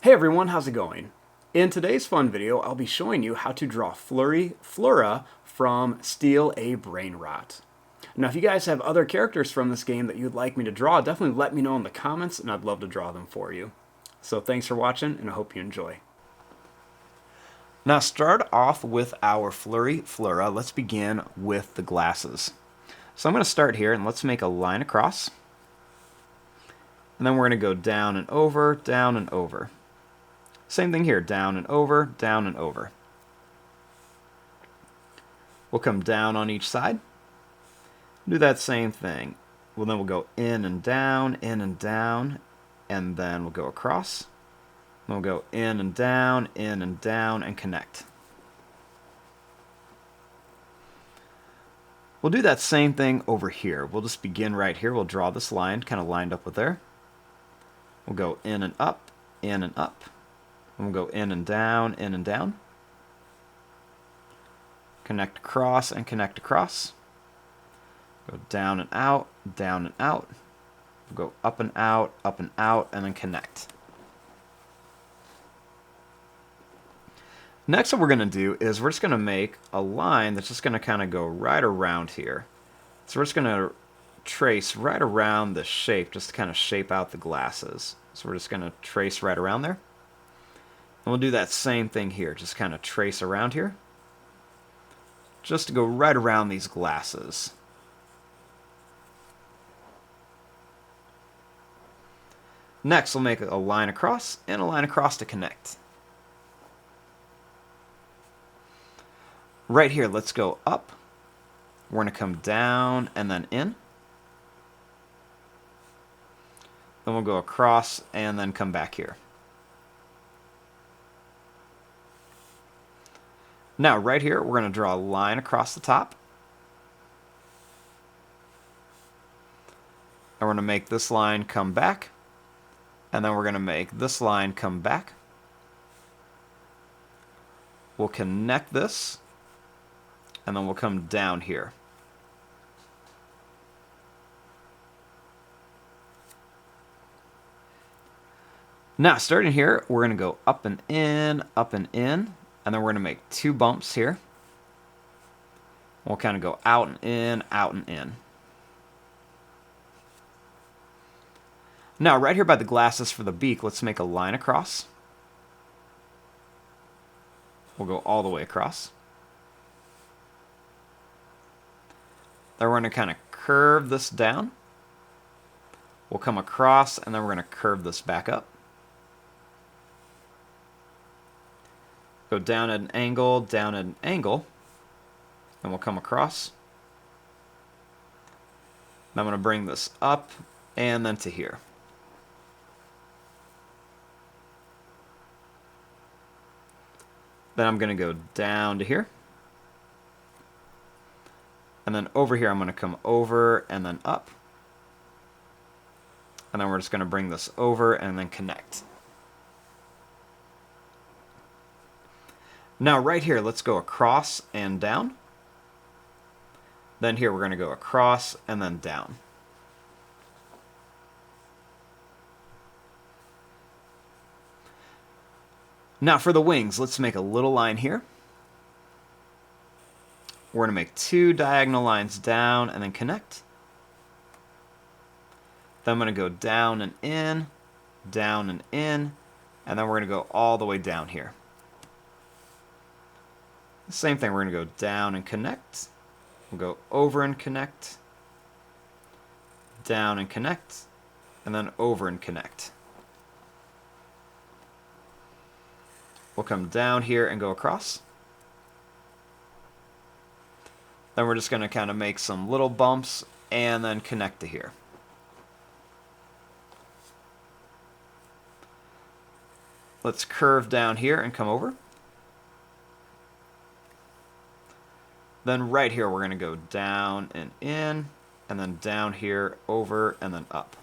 Hey everyone, how's it going? In today's fun video, I'll be showing you how to draw Fluriflura from Steal a Brainrot. Now, if you guys have other characters from this game that you'd like me to draw, definitely let me know in the comments, and I'd love to draw them for you. So thanks for watching, and I hope you enjoy. Now, start off with our Fluriflura. Let's begin with the glasses. So I'm going to start here, and let's make a line across. And then we're going to go down and over, down and over. Same thing here, down and over, down and over. We'll come down on each side. Do that same thing. Well, then we'll go in and down, and then we'll go across. Then we'll go in and down, and connect. We'll do that same thing over here. We'll just begin right here. We'll draw this line, kind of lined up with there. We'll go in and up, and up. And we'll go in and down, connect across and connect across. Go down and out, down and out. We'll go up and out, and then connect. Next, what we're going to do is we're just going to make a line that's just going to kind of go right around here. So we're just going to trace right around the shape, just to kind of shape out the glasses. So we're just going to trace right around there. And we'll do that same thing here, just kind of trace around here, just to go right around these glasses. Next, we'll make a line across and a line across to connect. Right here, let's go up. We're going to come down and then in. Then we'll go across and then come back here. Now, right here, we're going to draw a line across the top. And we're going to make this line come back. And then we're going to make this line come back. We'll connect this. And then we'll come down here. Now, starting here, we're going to go up and in, and then we're going to make two bumps here. We'll kind of go out and in, out and in. Now, right here by the glasses for the beak, let's make a line across. We'll go all the way across. Then we're going to kind of curve this down. We'll come across, and then we're going to curve this back up. Go down at an angle, and we'll come across. Then I'm going to bring this up, and then to here. Then I'm going to go down to here. And then over here, I'm going to come over and then up. And then we're just going to bring this over and then connect. Now right here, let's go across and down. Then here we're going to go across and then down. Now for the wings, let's make a little line here. We're going to make two diagonal lines down and then connect. Then I'm going to go down and in, and then we're going to go all the way down here. Same thing, we're going to go down and connect. We'll go over and connect. Down and connect. And then over and connect. We'll come down here and go across. Then we're just going to kind of make some little bumps and then connect to here. Let's curve down here and come over. Then right here, we're going to go down and in, and then down here, over, and then up.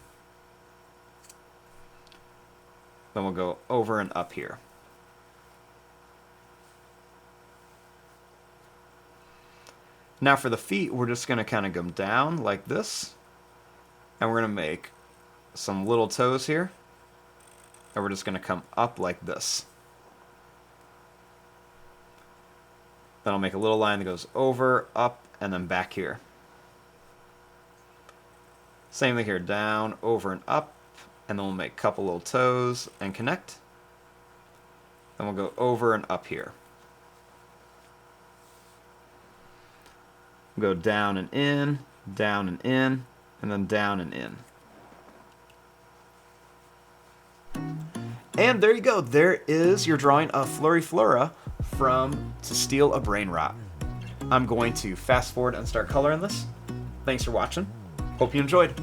Then we'll go over and up here. Now for the feet, we're just going to kind of come down like this, and we're going to make some little toes here. and we're just going to come up like this. Then I'll make a little line that goes over, up, and then back here. Same thing here, down, over, and up, and then we'll make a couple little toes and connect. Then we'll go over and up here. Go down and in, and then down and in. And there you go. There is your drawing of Fluriflura from To Steal a Brainrot. I'm going to fast forward and start coloring this. Thanks for watching. Hope you enjoyed.